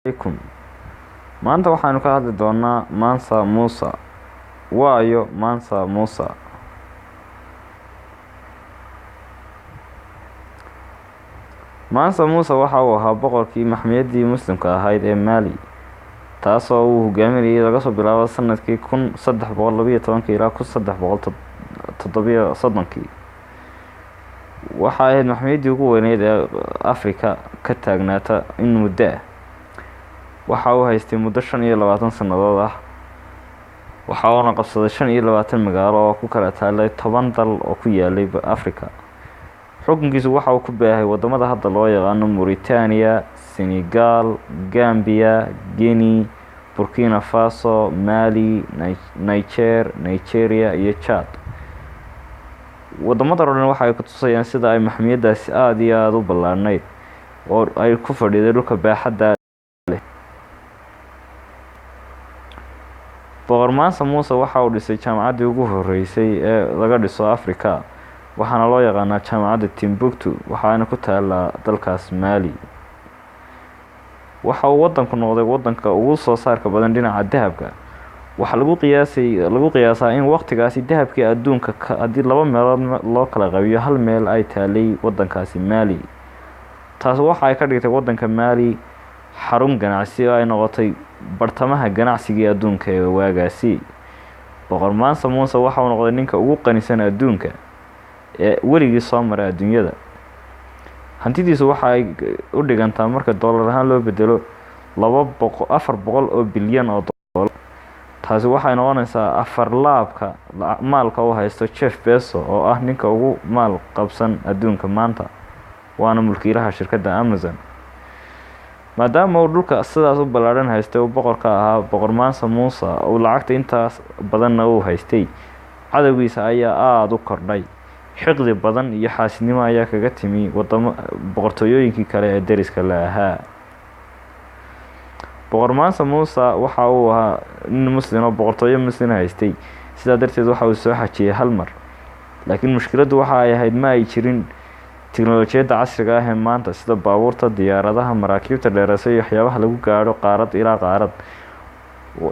Alaikum. Maanta waxaanu ka hadli doonaa Mansa Musa. Waayo Mansa Musa? Mansa Musa waxa uu ahaa boqorkii maxkamiyadii Muslimka ahayd ee Mali, taasoo uu hogaaminayay laga soo bilaabo sanadkii 1312 ilaa 1337. Waxa ay ahayd maxkamiyadii ugu weyneyd ee Afrika ka taagnaata in muddo ah. Waxa uu haystay muddo 25 sannadood ah. Waxa uu qabsaday 25 magaalo oo ku kala taalay 10 dal oo ku yaalay Afrika. Xukunkiisu waxa uu ku baahay wadamada hadda loo yaqaan Mauritania, Senegal, Gambia, Guinea, Burkina Faso, Mali, Nigeria iyo Chad. Wadamada rodan waxa ay ku tusayaan sida ay maxkamiyadaasi aad iyo aad u ballaarnayd oo ay ku fadhiday dhulka baaxadda leh. Boqor Mansa Musa waxa uu dhisay jaamacaddii ugu horeysay ee laga dhiso Afrika, waxaana loo yaqaanaa jaamacadda Timbuktu, waxaana ku taala dalkaas Mali. Waxa uu wadanku noqday wadanka ugu soo saarka badan dhinaca dahabka. Waxa lagu qiyaasaa in waqtigaasi dahabkii adduunka haddii laba meelood loo kala qabiyo hal meel ay taalay wadankaasi Mali. Taas waxa ay ka dhigtay wadanka Mali xarun ganacsi oo ay noqotay bartamaha ganacsiga adduunka ee waagaasi. Boqor Mansa Musa waxa uu noqday ninka ugu qanisan adduunka ee weligii soo maray adduunyada. Hantidiisu waxa ay u dhigantaa marka dollar ahaan loo bedelo 400 oo bilyan oo dollar. Taasi waxay noqonaysaa afar laabka maalka uu haysto Jeff Bezos oo ah ninka ugu maal qabsan adduunka maanta, waana mulkiilaha shirkadda Amazon. Maadaama uu dhulka sidaas u ballaaran haystay oo boqorka ahaa Boqor Mansa Musa oo lacagta intaas badanna uu haystay, cadawgiisa ayaa aad u kordhay. Xiqdi badan iyo xaasidnimo ayaa kaga timi boqortooyooyinkii kale ee deriska la ahaa. Boqor Mansa Musa waxa uu ahaa nin muslim oo boqortooyo muslim haystay, sidaa darteed waxa uu soo xajiyay hal mar. Laakiin mushkiladdu waxa ay ahayd ma ay jirin tiknoolajiyadda casriga ah ee maanta sida baabuurta, diyaaradaha, maraakiibta dheeraysa iyo waxyaabaha lagu gaadho qaarad ilaa qaarad.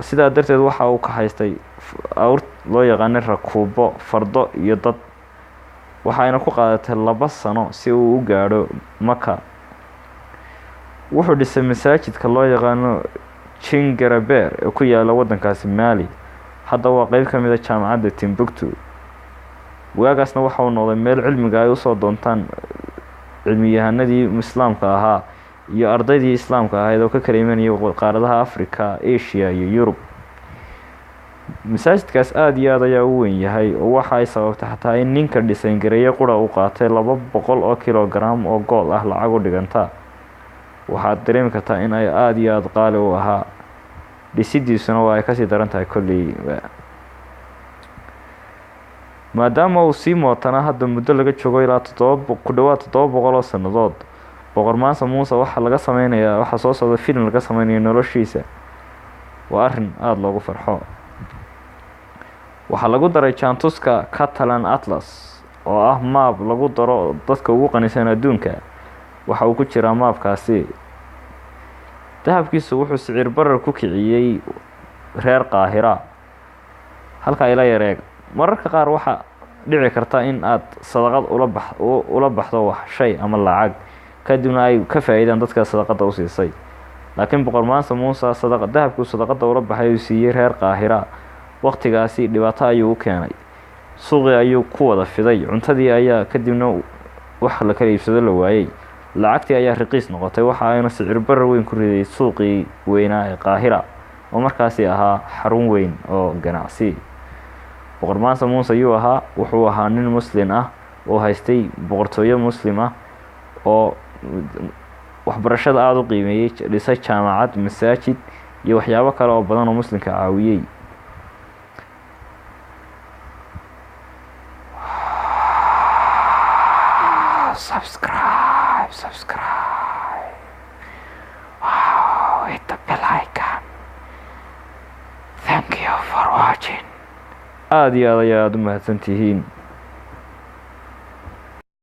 Sidaa darteed waxa uu ka haystay awr loo yaqaan rakuubo, fardo iyo dad. Waxayna ku qaadatay 2 sano si uu u gaadho Maka. Wuxuu dhisay masaajidka loo yaqaan Chinguereber ee ku yaala wadankaasi Mali. Hadda waa qayb ka mid ah jaamacadda Timbuktu. Waagaasna waxa uu noqday meel cilmiga ay u soo doontaan cilmiyahanadii Islaamka ahaa iyo ardaydii Islaamka ahayd oo ka kala imanayay qaaradaha Afrika, Asia iyo Yurub. Masaajidkaas aad iyo aad ayaa u weyn yahay oo waxa ay sababtay xataa in ninka dhisayn gareeyay qura uu qaatay 200 oo kilogram oo gold ah lacag u dhiganta. Waxaad dareemi kartaa in ay aad iyo aad qaali u ahaa. Dhisidiisuna waa ay kasii daran tahay kolley. Maadaama uu sii mootana hadda muddo laga joogo ilaa ku dhawaad 700 sannadood, Boqor Mansa Musa waxa soo socda film laga samaynayo noloshiisa. Waa arrin aad loogu farxo. Waxa lagu daray jaantuska Catalan Atlas oo ah maap lagu daro dadka ugu qanisan adduunka. Waxa uu ku jiraa maapkaasi. Dahabkiisu wuxuu sicir barar ku kiciyay reer Qaahira. Halka ila yareeg mararka qaar waxa dhici karta in aad sadaqad ula baxdo wax shay ama lacag kadibna ay ka faa'iidaan dadka sadaqada u siisay. Laakiin Boqor Mansa Musa dahabku sadaqada ula baxay uu siiyay reer Qaahira. Waqtigaasi dhibaato ayuu u keenay. Suuqii ayuu ku wada fiday, cuntadii ayaa kadibna wax la kala iibsado la waayay. Lacagtii ayaa raqiis noqotay, waxa ayna sicir barar weyn ku riday suuqii weynaa ee Qaahira oo markaasi ahaa xarun weyn oo ganacsi. Boqor Mansa Musa wuxuu ahaa nin muslim ah oo haystay boqortooyo muslim ah oo waxbarashada aad u qiimeeyay, dhisay jaamacad, masaajid iyo waxyaabo kale oo badan oo muslimka caawiyay. Subscribe. Wow, hit the bell icon. Thank you for watching. aad iyo aad ayaad u mahadsantihiin.